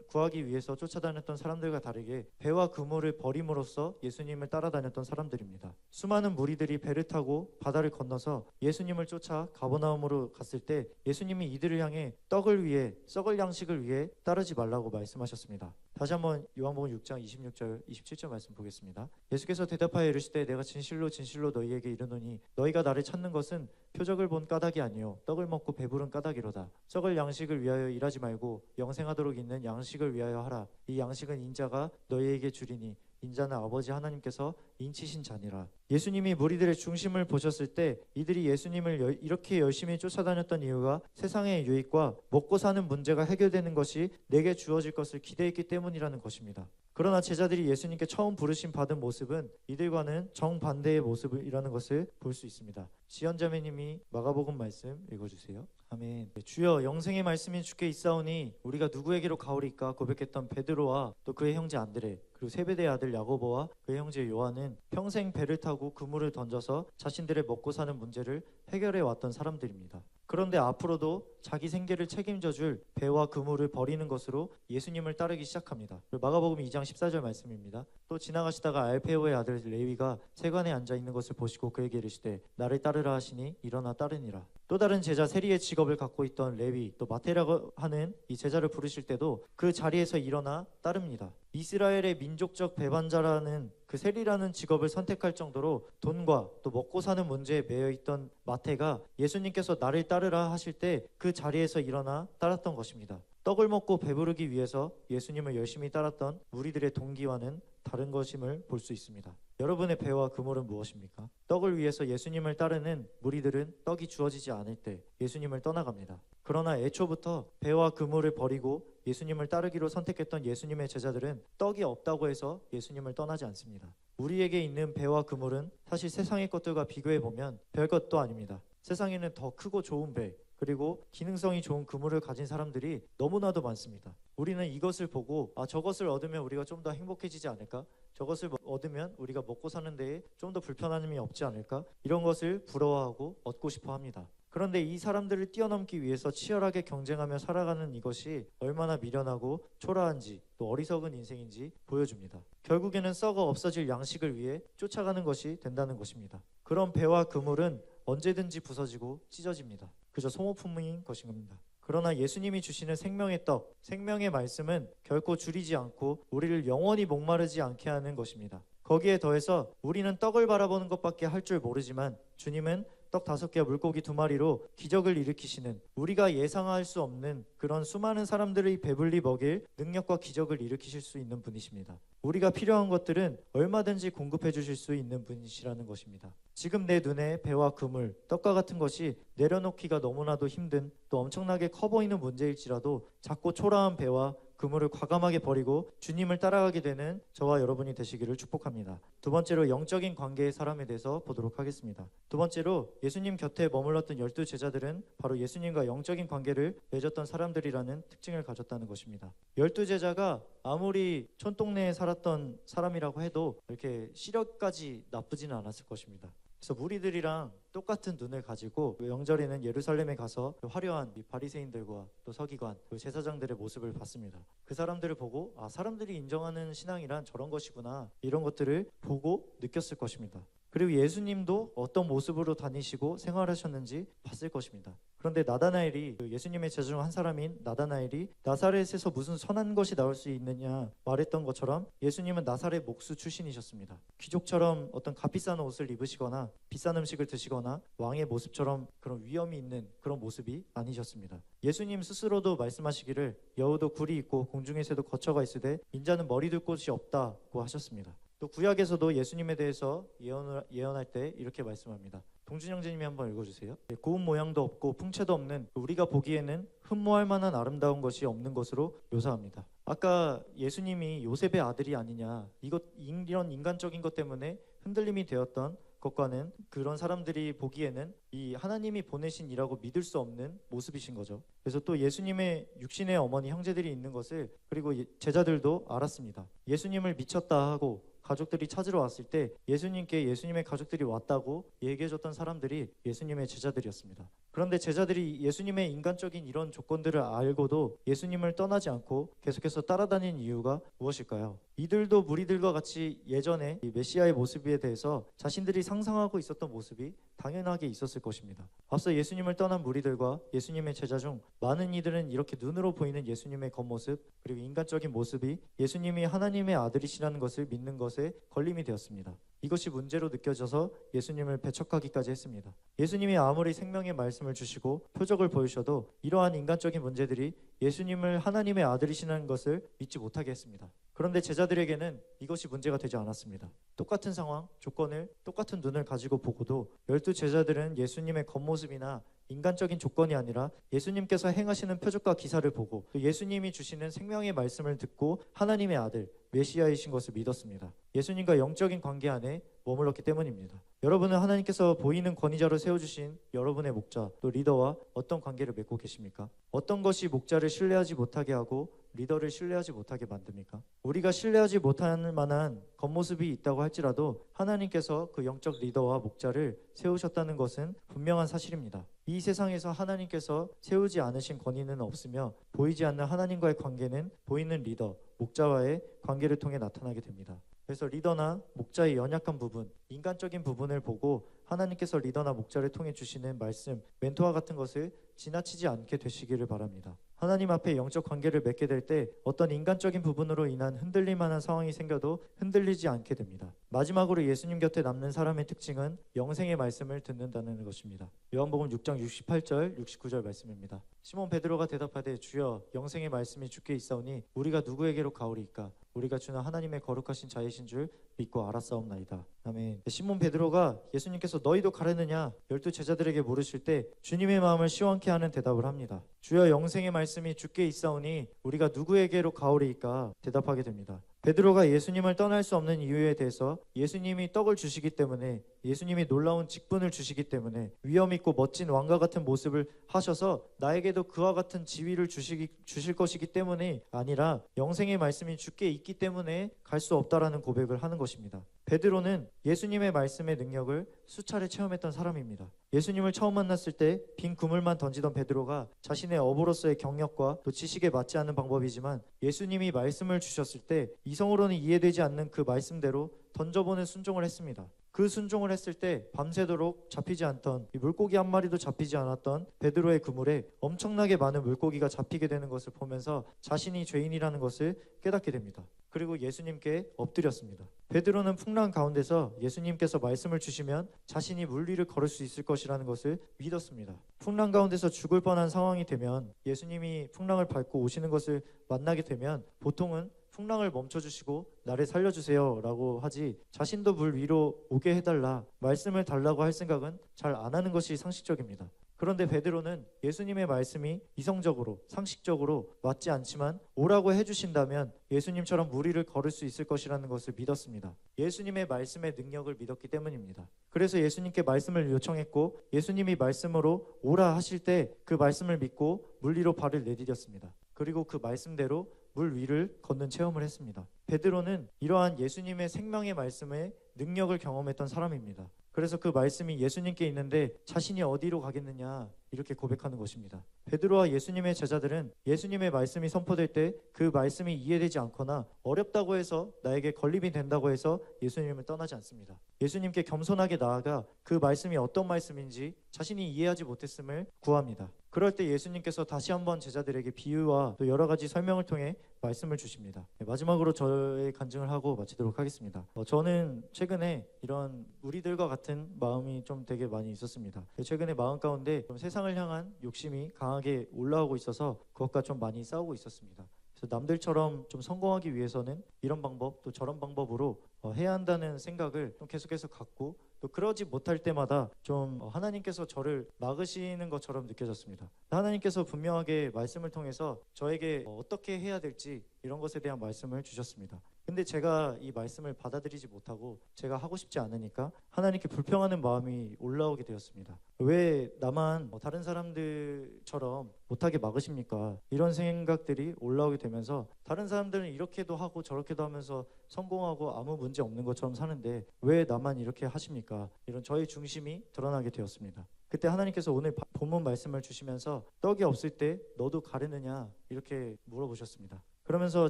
구하기 위해서 쫓아다녔던 사람들과 다르게 배와 그물을 버림으로써 예수님을 따라다녔던 사람들입니다. 수많은 무리들이 배를 타고 바다를 건너서 예수님을 쫓아 가버나움으로 갔을 때 예수님이 이들을 향해 떡을 위해, 썩을 양식을 위해 따르지 말라고 말씀하셨습니다. 다시 한번 요한복음 6장 26절 27절 말씀 보겠습니다. 예수께서 대답하여 이르시되 내가 진실로 진실로 너희에게 이르노니 너희가 나를 찾는 것은 표적을 본 까닭이 아니요 떡을 먹고 배부른 까닭이로다. 썩을 양식을 위하여 일하지 말고 영생하도록 있는 양식을 위하여 하라. 이 양식은 인자가 너희에게 주리니 인자는 아버지 하나님께서 인치신 자니라. 예수님이 무리들의 중심을 보셨을 때 이들이 예수님을 이렇게 열심히 쫓아다녔던 이유가 세상의 유익과 먹고 사는 문제가 해결되는 것이 내게 주어질 것을 기대했기 때문이라는 것입니다. 그러나 제자들이 예수님께 처음 부르심 받은 모습은 이들과는 정반대의 모습이라는 것을 볼 수 있습니다. 지연자매님이 마가복음 말씀 읽어주세요. 아멘. 주여 영생의 말씀이 주께 있사오니 우리가 누구에게로 가오리까? 고백했던 베드로와 또 그의 형제 안드레, 그리고 세베대의 아들 야고보와 그의 형제 요한은 평생 배를 타고 그물을 던져서 자신들의 먹고 사는 문제를 해결해 왔던 사람들입니다. 그런데 앞으로도 자기 생계를 책임져줄 배와 그물을 버리는 것으로 예수님을 따르기 시작합니다. 마가복음 2장 14절 말씀입니다. 또 지나가시다가 알페오의 아들 레위가 세관에 앉아있는 것을 보시고 그에게 이르시되 나를 따르라 하시니 일어나 따르니라. 또 다른 제자 세리의 직업을 갖고 있던 레위, 또 마태라고 하는 이 제자를 부르실 때도 그 자리에서 일어나 따릅니다. 이스라엘의 민족적 배반자라는 그 세리라는 직업을 선택할 정도로 돈과 또 먹고 사는 문제에 매여 있던 마태가 예수님께서 나를 따르라 하실 때 그 자리에서 일어나 따랐던 것입니다. 떡을 먹고 배부르기 위해서 예수님을 열심히 따랐던 우리들의 동기와는 다른 것임을 볼 수 있습니다. 여러분의 배와 그물은 무엇입니까? 떡을 위해서 예수님을 따르는 무리들은 떡이 주어지지 않을 때 예수님을 떠나갑니다. 그러나 애초부터 배와 그물을 버리고 예수님을 따르기로 선택했던 예수님의 제자들은 떡이 없다고 해서 예수님을 떠나지 않습니다. 우리에게 있는 배와 그물은 사실 세상의 것들과 비교해보면 별것도 아닙니다. 세상에는 더 크고 좋은 배, 그리고 기능성이 좋은 그물을 가진 사람들이 너무나도 많습니다. 우리는 이것을 보고 저것을 얻으면 우리가 좀 더 행복해지지 않을까? 저것을 얻으면 우리가 먹고 사는 데에 좀 더 불편함이 없지 않을까? 이런 것을 부러워하고 얻고 싶어 합니다. 그런데 이 사람들을 뛰어넘기 위해서 치열하게 경쟁하며 살아가는 이것이 얼마나 미련하고 초라한지 또 어리석은 인생인지 보여줍니다. 결국에는 썩어 없어질 양식을 위해 쫓아가는 것이 된다는 것입니다. 그런 배와 그물은 언제든지 부서지고 찢어집니다. 그저 소모품인 것인 겁니다. 그러나 예수님이 주시는 생명의 떡, 생명의 말씀은 결코 줄이지 않고 우리를 영원히 목마르지 않게 하는 것입니다. 거기에 더해서 우리는 떡을 바라보는 것밖에 할 줄 모르지만 주님은 떡 5개와 물고기 2마리로 기적을 일으키시는, 우리가 예상할 수 없는 그런 수많은 사람들의 배불리 먹일 능력과 기적을 일으키실 수 있는 분이십니다. 우리가 필요한 것들은 얼마든지 공급해 주실 수 있는 분이시라는 것입니다. 지금 내 눈에 배와 그물, 떡과 같은 것이 내려놓기가 너무나도 힘든, 또 엄청나게 커 보이는 문제일지라도 작고 초라한 배와 그물을 과감하게 버리고 주님을 따라가게 되는 저와 여러분이 되시기를 축복합니다. 두 번째로 영적인 관계의 사람에 대해서 보도록 하겠습니다. 두 번째로 예수님 곁에 머물렀던 12 제자들은 바로 예수님과 영적인 관계를 맺었던 사람들이라는 특징을 가졌다는 것입니다. 12 제자가 아무리 촌동네에 살았던 사람이라고 해도 이렇게 시력까지 나쁘지는 않았을 것입니다. 그래서 무리들이랑 똑같은 눈을 가지고 명절에는 예루살렘에 가서 화려한 바리새인들과 또 서기관, 제사장들의 모습을 봤습니다. 그 사람들을 보고 사람들이 인정하는 신앙이란 저런 것이구나, 이런 것들을 보고 느꼈을 것입니다. 그리고 예수님도 어떤 모습으로 다니시고 생활하셨는지 봤을 것입니다. 그런데 나다나엘이, 예수님의 제자 중 한 사람인 나다나엘이 나사렛에서 무슨 선한 것이 나올 수 있느냐 말했던 것처럼 예수님은 나사렛 목수 출신이셨습니다. 귀족처럼 어떤 값비싼 옷을 입으시거나 비싼 음식을 드시거나 왕의 모습처럼 그런 위엄이 있는 그런 모습이 아니셨습니다. 예수님 스스로도 말씀하시기를 여우도 굴이 있고 공중의 새도 거처가 있으되 인자는 머리 둘 곳이 없다고 하셨습니다. 또 구약에서도 예수님에 대해서 예언할 때 이렇게 말씀합니다. 동준 형제님이 한번 읽어주세요. 고운 모양도 없고 풍채도 없는, 우리가 보기에는 흠모할 만한 아름다운 것이 없는 것으로 묘사합니다. 아까 예수님이 요셉의 아들이 아니냐, 이런 인간적인 것 때문에 흔들림이 되었던 것과는 그런 사람들이 보기에는 이 하나님이 보내신 이라고 믿을 수 없는 모습이신 거죠. 그래서 또 예수님의 육신의 어머니 형제들이 있는 것을, 그리고 제자들도 알았습니다. 예수님을 미쳤다 하고 가족들이 찾으러 왔을 때 예수님께 예수님의 가족들이 왔다고 얘기해줬던 사람들이 예수님의 제자들이었습니다. 그런데 제자들이 예수님의 인간적인 이런 조건들을 알고도 예수님을 떠나지 않고 계속해서 따라다니는 이유가 무엇일까요? 이들도 무리들과 같이 예전에 이 메시아의 모습에 대해서 자신들이 상상하고 있었던 모습이 당연하게 있었을 것입니다. 앞서 예수님을 떠난 무리들과 예수님의 제자 중 많은 이들은 이렇게 눈으로 보이는 예수님의 겉모습, 그리고 인간적인 모습이 예수님이 하나님의 아들이시라는 것을 믿는 것에 걸림이 되었습니다. 이것이 문제로 느껴져서 예수님을 배척하기까지 했습니다. 예수님이 아무리 생명의 말씀을 주시고 표적을 보이셔도 이러한 인간적인 문제들이 예수님을 하나님의 아들이시라는 것을 믿지 못하게 했습니다. 그런데 제자들에게는 이것이 문제가 되지 않았습니다. 똑같은 상황, 조건을 똑같은 눈을 가지고 보고도 12 제자들은 예수님의 겉모습이나 인간적인 조건이 아니라 예수님께서 행하시는 표적과 기사를 보고 또 예수님이 주시는 생명의 말씀을 듣고 하나님의 아들, 메시아이신 것을 믿었습니다. 예수님과 영적인 관계 안에 머물렀기 때문입니다. 여러분은 하나님께서 보이는 권위자로 세워주신 여러분의 목자, 또 리더와 어떤 관계를 맺고 계십니까? 어떤 것이 목자를 신뢰하지 못하게 하고 리더를 신뢰하지 못하게 만듭니까? 우리가 신뢰하지 못할 만한 겉모습이 있다고 할지라도 하나님께서 그 영적 리더와 목자를 세우셨다는 것은 분명한 사실입니다. 이 세상에서 하나님께서 세우지 않으신 권위는 없으며 보이지 않는 하나님과의 관계는 보이는 리더, 목자와의 관계를 통해 나타나게 됩니다. 그래서 리더나 목자의 연약한 부분, 인간적인 부분을 보고 하나님께서 리더나 목자를 통해 주시는 말씀, 멘토와 같은 것을 지나치지 않게 되시기를 바랍니다. 하나님 앞에 영적 관계를 맺게 될 때 어떤 인간적인 부분으로 인한 흔들릴 만한 상황이 생겨도 흔들리지 않게 됩니다. 마지막으로 예수님 곁에 남는 사람의 특징은 영생의 말씀을 듣는다는 것입니다. 요한복음 6장 68절 69절 말씀입니다. 시몬 베드로가 대답하되 주여 영생의 말씀이 주께 있사오니 우리가 누구에게로 가오리이까? 우리가 주는 하나님의 거룩하신 자이신 줄 믿고 알았사옵나이다. 아멘. 시몬 베드로가 예수님께서 너희도 가려느냐 12 제자들에게 물으실 때 주님의 마음을 시원케 하는 대답을 합니다. 주여 영생의 말씀이 주께 있사오니 우리가 누구에게로 가오리이까? 대답하게 됩니다. 베드로가 예수님을 떠날 수 없는 이유에 대해서 예수님이 떡을 주시기 때문에, 예수님이 놀라운 직분을 주시기 때문에, 위엄 있고 멋진 왕과 같은 모습을 하셔서 나에게도 그와 같은 지위를 주실 것이기 때문에 아니라 영생의 말씀이 주께 있기 때문에 갈 수 없다라는 고백을 하는 것입니다. 베드로는 예수님의 말씀의 능력을 수차례 체험했던 사람입니다. 예수님을 처음 만났을 때 빈 그물만 던지던 베드로가 자신의 어부로서의 경력과 또 지식에 맞지 않는 방법이지만 예수님이 말씀을 주셨을 때 이성으로는 이해되지 않는 그 말씀대로 던져보는 순종을 했습니다. 그 순종을 했을 때 밤새도록 잡히지 않던 이 물고기 한 마리도 잡히지 않았던 베드로의 그물에 엄청나게 많은 물고기가 잡히게 되는 것을 보면서 자신이 죄인이라는 것을 깨닫게 됩니다. 그리고 예수님께 엎드렸습니다. 베드로는 풍랑 가운데서 예수님께서 말씀을 주시면 자신이 물 위를 걸을 수 있을 것이라는 것을 믿었습니다. 풍랑 가운데서 죽을 뻔한 상황이 되면 예수님이 풍랑을 밟고 오시는 것을 만나게 되면 보통은 풍랑을 멈춰주시고 나를 살려주세요 라고 하지, 자신도 물 위로 오게 해달라, 말씀을 달라고 할 생각은 잘 안 하는 것이 상식적입니다. 그런데 베드로는 예수님의 말씀이 이성적으로 상식적으로 맞지 않지만 오라고 해주신다면 예수님처럼 물 위를 걸을 수 있을 것이라는 것을 믿었습니다. 예수님의 말씀의 능력을 믿었기 때문입니다. 그래서 예수님께 말씀을 요청했고 예수님이 말씀으로 오라 하실 때 그 말씀을 믿고 물 위로 발을 내디뎠습니다. 그리고 그 말씀대로 물 위를 걷는 체험을 했습니다. 베드로는 이러한 예수님의 생명의 말씀의 능력을 경험했던 사람입니다. 그래서 그 말씀이 예수님께 있는데 자신이 어디로 가겠느냐 이렇게 고백하는 것입니다. 베드로와 예수님의 제자들은 예수님의 말씀이 선포될 때 그 말씀이 이해되지 않거나 어렵다고 해서 나에게 걸림이 된다고 해서 예수님을 떠나지 않습니다. 예수님께 겸손하게 나아가 그 말씀이 어떤 말씀인지 자신이 이해하지 못했음을 구합니다. 그럴 때 예수님께서 다시 한번 제자들에게 비유와 또 여러 가지 설명을 통해 말씀을 주십니다. 마지막으로 저의 간증을 하고 마치도록 하겠습니다. 저는 최근에 이런 우리들과 같은 마음이 좀 되게 많이 있었습니다. 최근에 마음 가운데 좀 세상을 향한 욕심이 강하게 올라오고 있어서 그것과 좀 많이 싸우고 있었습니다. 그래서 남들처럼 좀 성공하기 위해서는 이런 방법 또 저런 방법으로 해야 한다는 생각을 좀 계속해서 갖고, 또 그러지 못할 때마다 좀 하나님께서 저를 막으시는 것처럼 느껴졌습니다. 하나님께서 분명하게 말씀을 통해서 저에게 어떻게 해야 될지 이런 것에 대한 말씀을 주셨습니다. 근데 제가 이 말씀을 받아들이지 못하고 제가 하고 싶지 않으니까 하나님께 불평하는 마음이 올라오게 되었습니다. 왜 나만 다른 사람들처럼 못하게 막으십니까? 이런 생각들이 올라오게 되면서 다른 사람들은 이렇게도 하고 저렇게도 하면서 성공하고 아무 문제 없는 것처럼 사는데 왜 나만 이렇게 하십니까? 이런 저의 중심이 드러나게 되었습니다. 그때 하나님께서 오늘 본문 말씀을 주시면서 떡이 없을 때 너도 가르느냐 이렇게 물어보셨습니다. 그러면서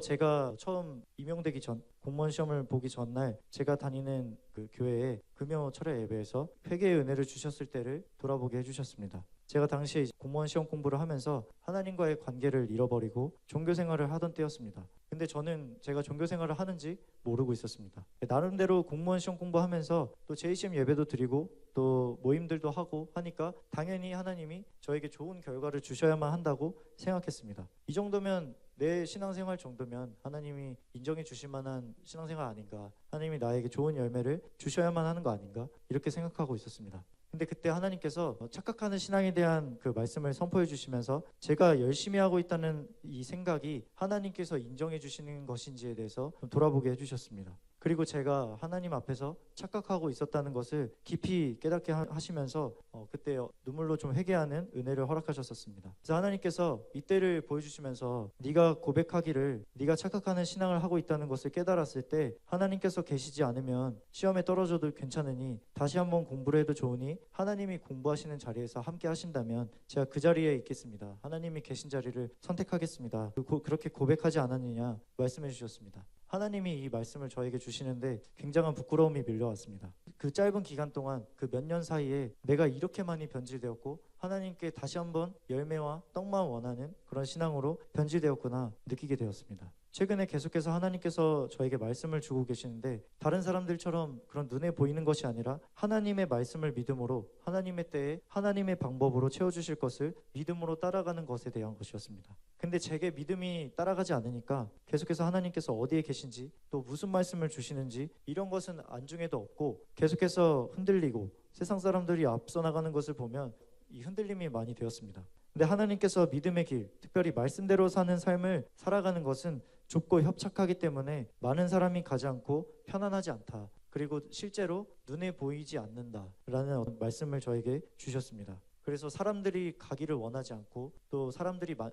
제가 처음 임용되기 전, 공무원 시험을 보기 전날 제가 다니는 그 교회에 금요 철야 예배에서 회개의 은혜를 주셨을 때를 돌아보게 해주셨습니다. 제가 당시에 공무원 시험 공부를 하면서 하나님과의 관계를 잃어버리고 종교 생활을 하던 때였습니다. 근데 저는 제가 종교 생활을 하는지 모르고 있었습니다. 나름대로 공무원 시험 공부하면서 또 제2시험 예배도 드리고 또 모임들도 하고 하니까 당연히 하나님이 저에게 좋은 결과를 주셔야만 한다고 생각했습니다. 이 정도면, 내 신앙생활 정도면 하나님이 인정해 주실 만한 신앙생활 아닌가, 하나님이 나에게 좋은 열매를 주셔야만 하는 거 아닌가, 이렇게 생각하고 있었습니다. 근데 그때 하나님께서 착각하는 신앙에 대한 그 말씀을 선포해 주시면서 제가 열심히 하고 있다는 이 생각이 하나님께서 인정해 주시는 것인지에 대해서 좀 돌아보게 해주셨습니다. 그리고 제가 하나님 앞에서 착각하고 있었다는 것을 깊이 깨닫게 하시면서 그때 눈물로 좀 회개하는 은혜를 허락하셨었습니다. 그래서 하나님께서 이때를 보여주시면서 네가 고백하기를 네가 착각하는 신앙을 하고 있다는 것을 깨달았을 때 하나님께서 계시지 않으면 시험에 떨어져도 괜찮으니 다시 한번 공부를 해도 좋으니 하나님이 공부하시는 자리에서 함께 하신다면 제가 그 자리에 있겠습니다. 하나님이 계신 자리를 선택하겠습니다. 그렇게 고백하지 않았느냐 말씀해 주셨습니다. 하나님이 이 말씀을 저에게 주시는데 굉장한 부끄러움이 밀려왔습니다. 그 짧은 기간 동안 그 몇 년 사이에 내가 이렇게 많이 변질되었고 하나님께 다시 한번 열매와 떡만 원하는 그런 신앙으로 변질되었구나 느끼게 되었습니다. 최근에 계속해서 하나님께서 저에게 말씀을 주고 계시는데 다른 사람들처럼 그런 눈에 보이는 것이 아니라 하나님의 말씀을 믿음으로 하나님의 때에 하나님의 방법으로 채워주실 것을 믿음으로 따라가는 것에 대한 것이었습니다. 근데 제게 믿음이 따라가지 않으니까 계속해서 하나님께서 어디에 계신지 또 무슨 말씀을 주시는지 이런 것은 안중에도 없고 계속해서 흔들리고 세상 사람들이 앞서 나가는 것을 보면 이 흔들림이 많이 되었습니다. 근데 하나님께서 믿음의 길, 특별히 말씀대로 사는 삶을 살아가는 것은 좁고 협착하기 때문에 많은 사람이 가지 않고 편안하지 않다. 그리고 실제로 눈에 보이지 않는다라는 말씀을 저에게 주셨습니다. 그래서 사람들이 가기를 원하지 않고 또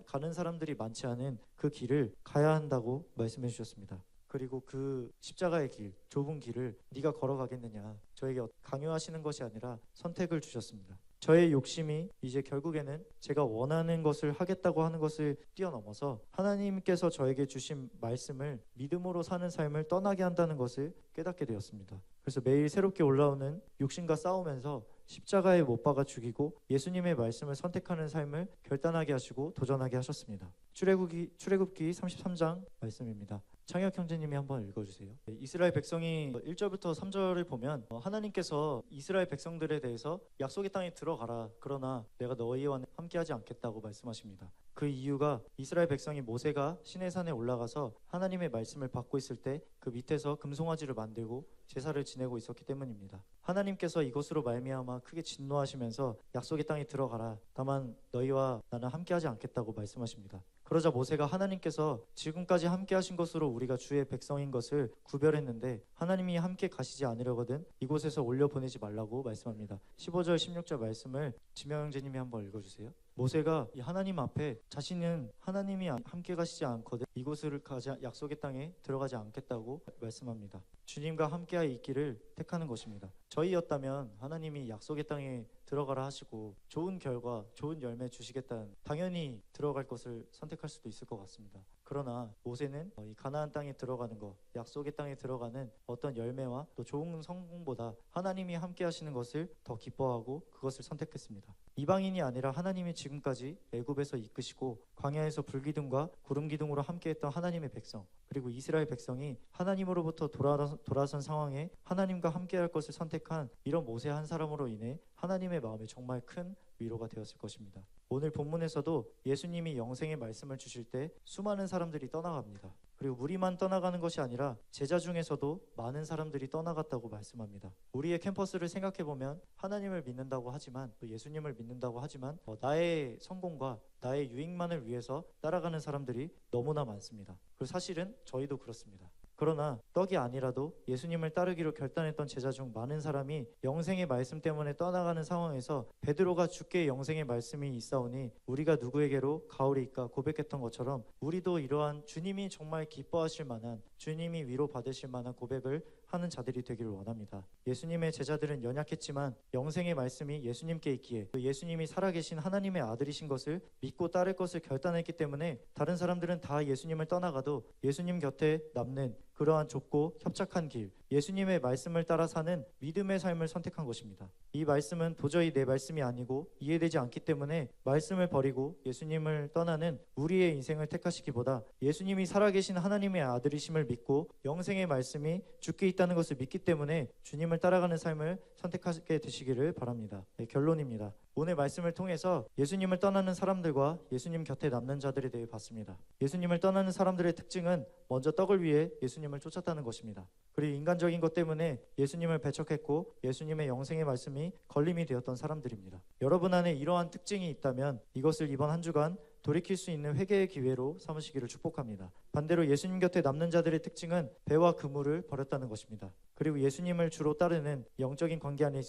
가는 사람들이 많지 않은 그 길을 가야 한다고 말씀해 주셨습니다. 그리고 그 십자가의 길, 좁은 길을 네가 걸어가겠느냐 저에게 강요하시는 것이 아니라 선택을 주셨습니다. 저의 욕심이 이제 결국에는 제가 원하는 것을 하겠다고 하는 것을 뛰어넘어서 하나님께서 저에게 주신 말씀을 믿음으로 사는 삶을 떠나게 한다는 것을 깨닫게 되었습니다. 그래서 매일 새롭게 올라오는 욕심과 싸우면서 십자가에 못 박아 죽이고 예수님의 말씀을 선택하는 삶을 결단하게 하시고 도전하게 하셨습니다. 출애굽기 33장 말씀입니다. 창혁 형제님이 한번 읽어주세요. 이스라엘 백성이 1절부터 3절을 보면 하나님께서 이스라엘 백성들에 대해서 약속의 땅에 들어가라, 그러나 내가 너희와 함께하지 않겠다고 말씀하십니다. 그 이유가 이스라엘 백성이 모세가 시내산에 올라가서 하나님의 말씀을 받고 있을 때 그 밑에서 금송아지를 만들고 제사를 지내고 있었기 때문입니다. 하나님께서 이것으로 말미암아 크게 진노하시면서 약속의 땅에 들어가라, 다만 너희와 나는 함께하지 않겠다고 말씀하십니다. 그러자 모세가 하나님께서 지금까지 함께 하신 것으로 우리가 주의 백성인 것을 구별했는데 하나님이 함께 가시지 않으려거든 이곳에서 올려보내지 말라고 말씀합니다. 15절 16절 말씀을 지명 형제님이 한번 읽어주세요. 모세가 이 하나님 앞에 자신은 하나님이 함께 가시지 않거든 이곳을 약속의 땅에 들어가지 않겠다고 말씀합니다. 주님과 함께하여 있기를 택하는 것입니다. 저희였다면 하나님이 약속의 땅에 들어가라 하시고 좋은 결과, 좋은 열매 주시겠다는 당연히 들어갈 것을 선택할 수도 있을 것 같습니다. 그러나 모세는 이 가나안 땅에 들어가는 것, 약속의 땅에 들어가는 어떤 열매와 또 좋은 성공보다 하나님이 함께 하시는 것을 더 기뻐하고 그것을 선택했습니다. 이방인이 아니라 하나님이 지금까지 애굽에서 이끄시고 광야에서 불기둥과 구름기둥으로 함께했던 하나님의 백성, 그리고 이스라엘 백성이 하나님으로부터 돌아선 상황에 하나님과 함께할 것을 선택한 이런 모세 한 사람으로 인해 하나님의 마음에 정말 큰 위로가 되었을 것입니다. 오늘 본문에서도 예수님이 영생의 말씀을 주실 때 수많은 사람들이 떠나갑니다. 그리고 우리만 떠나가는 것이 아니라 제자 중에서도 많은 사람들이 떠나갔다고 말씀합니다. 우리의 캠퍼스를 생각해보면 하나님을 믿는다고 하지만 또 예수님을 믿는다고 하지만 나의 성공과 나의 유익만을 위해서 따라가는 사람들이 너무나 많습니다. 그리고 사실은 저희도 그렇습니다. 그러나 떡이 아니라도 예수님을 따르기로 결단했던 제자 중 많은 사람이 영생의 말씀 때문에 떠나가는 상황에서 베드로가 주께 영생의 말씀이 있사오니 우리가 누구에게로 가오리이까 고백했던 것처럼 우리도 이러한 주님이 정말 기뻐하실 만한, 주님이 위로받으실 만한 고백을 하는 자들이 되기를 원합니다. 예수님의 제자들은 연약했지만 영생의 말씀이 예수님께 있기에 또 예수님이 살아계신 하나님의 아들이신 것을 믿고 따를 것을 결단했기 때문에 다른 사람들은 다 예수님을 떠나가도 예수님 곁에 남는 그러한 좁고 협착한 길, 예수님의 말씀을 따라 사는 믿음의 삶을 선택한 것입니다. 이 말씀은 도저히 내 말씀이 아니고 이해되지 않기 때문에 말씀을 버리고 예수님을 떠나는 우리의 인생을 택하시기보다 예수님이 살아계신 하나님의 아들이심을 믿고 영생의 말씀이 주께 있다는 것을 믿기 때문에 주님을 따라가는 삶을 선택하게 되시기를 바랍니다. 결론입니다. 오늘 말씀을 통해서 예수님을 떠나는 사람들과 예수님 곁에 남는 자들에 대해 봤습니다. 예수님을 떠나는 사람들의 특징은 먼저 떡을 위해 예수님을 쫓았다는 것입니다. 그리고 인간적인 것 때문에 예수님을 배척했고 예수님의 영생의 말씀이 걸림이 되었던 사람들입니다. 여러분 안에 이러한 특징이 있다면 이것을 이번 한 주간 돌이킬 수 있는 회개의 기회로 삼으시기를 축복합니다. 반대로 예수님 곁에 남는 자들의 특징은 배와 그물을 버렸다는 것입니다. 그리고 예수님을 주로 따르는 영적인 관계 안에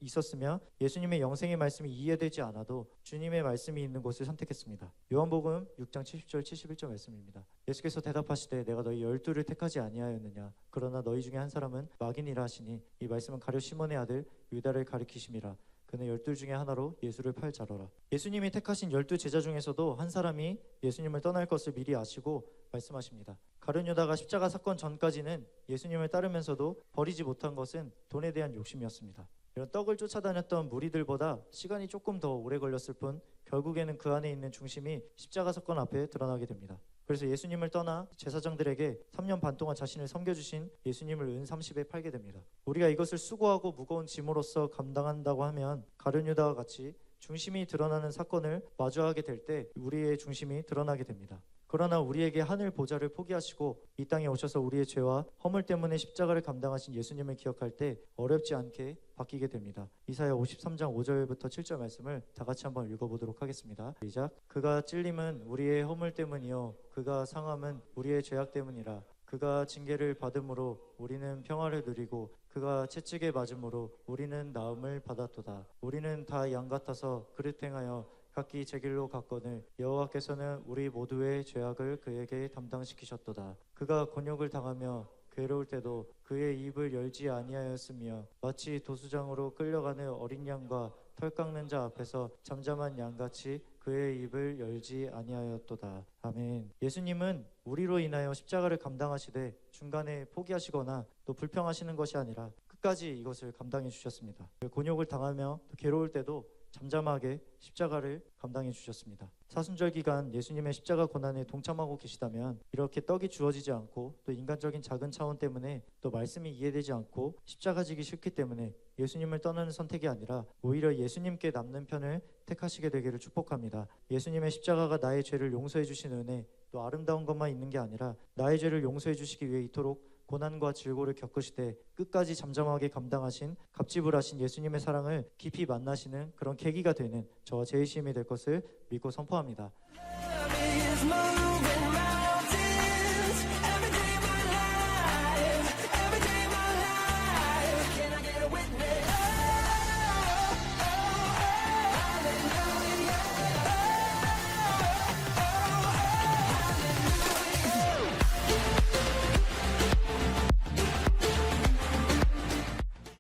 있었으며 예수님의 영생의 말씀이 이해되지 않아도 주님의 말씀이 있는 곳을 선택했습니다. 요한복음 6장 70절 71절 말씀입니다. 예수께서 대답하시되 내가 너희 12를 택하지 아니하였느냐 그러나 너희 중에 한 사람은 마귀니라 하시니 이 말씀은 가룟 시몬의 아들 유다를 가리키심이라. 그는 12 중에 하나로 예수를 팔 자로라. 예수님이 택하신 12 제자 중에서도 한 사람이 예수님을 떠날 것을 미리 아시고 말씀하십니다. 가룟 유다가 십자가 사건 전까지는 예수님을 따르면서도 버리지 못한 것은 돈에 대한 욕심이었습니다. 이런 떡을 쫓아다녔던 무리들보다 시간이 조금 더 오래 걸렸을 뿐 결국에는 그 안에 있는 중심이 십자가 사건 앞에 드러나게 됩니다. 그래서 예수님을 떠나 제사장들에게 3년 반 동안 자신을 섬겨주신 예수님을 은 30에 팔게 됩니다. 우리가 이것을 수고하고 무거운 짐으로써 감당한다고 하면 가룟 유다와 같이 중심이 드러나는 사건을 마주하게 될 때 우리의 중심이 드러나게 됩니다. 그러나 우리에게 하늘 보좌를 포기하시고 이 땅에 오셔서 우리의 죄와 허물 때문에 십자가를 감당하신 예수님을 기억할 때 어렵지 않게 바뀌게 됩니다. 이사야 53장 5절부터 7절 말씀을 다 같이 한번 읽어보도록 하겠습니다. 시작. 그가 찔림은 우리의 허물 때문이요 그가 상함은 우리의 죄악 때문이라. 그가 징계를 받음으로 우리는 평화를 누리고 그가 채찍에 맞음으로 우리는 나음을 받았도다. 우리는 다 양 같아서 그릇 행하여 각기 제 길로 갔거늘 여호와께서는 우리 모두의 죄악을 그에게 담당시키셨도다. 그가 곤욕을 당하며 괴로울 때도 그의 입을 열지 아니하였으며 마치 도수장으로 끌려가는 어린 양과 털 깎는 자 앞에서 잠잠한 양같이 그의 입을 열지 아니하였도다. 아멘. 예수님은 우리로 인하여 십자가를 감당하시되 중간에 포기하시거나 또 불평하시는 것이 아니라 끝까지 이것을 감당해 주셨습니다. 곤욕을 당하며 또 괴로울 때도 잠잠하게 십자가를 감당해 주셨습니다. 사순절 기간 예수님의 십자가 고난에 동참하고 계시다면 이렇게 떡이 주어지지 않고 또 인간적인 작은 차원 때문에 또 말씀이 이해되지 않고 십자가 지기 싫기 때문에 예수님을 떠나는 선택이 아니라 오히려 예수님께 남는 편을 택하시게 되기를 축복합니다. 예수님의 십자가가 나의 죄를 용서해 주신 은혜, 또 아름다운 것만 있는 게 아니라 나의 죄를 용서해 주시기 위해 이토록 고난과 질고를 겪으시되 끝까지 잠잠하게 감당하신 갑지불하신 예수님의 사랑을 깊이 만나시는 그런 계기가 되는 저와 제이심이 될 것을 믿고 선포합니다.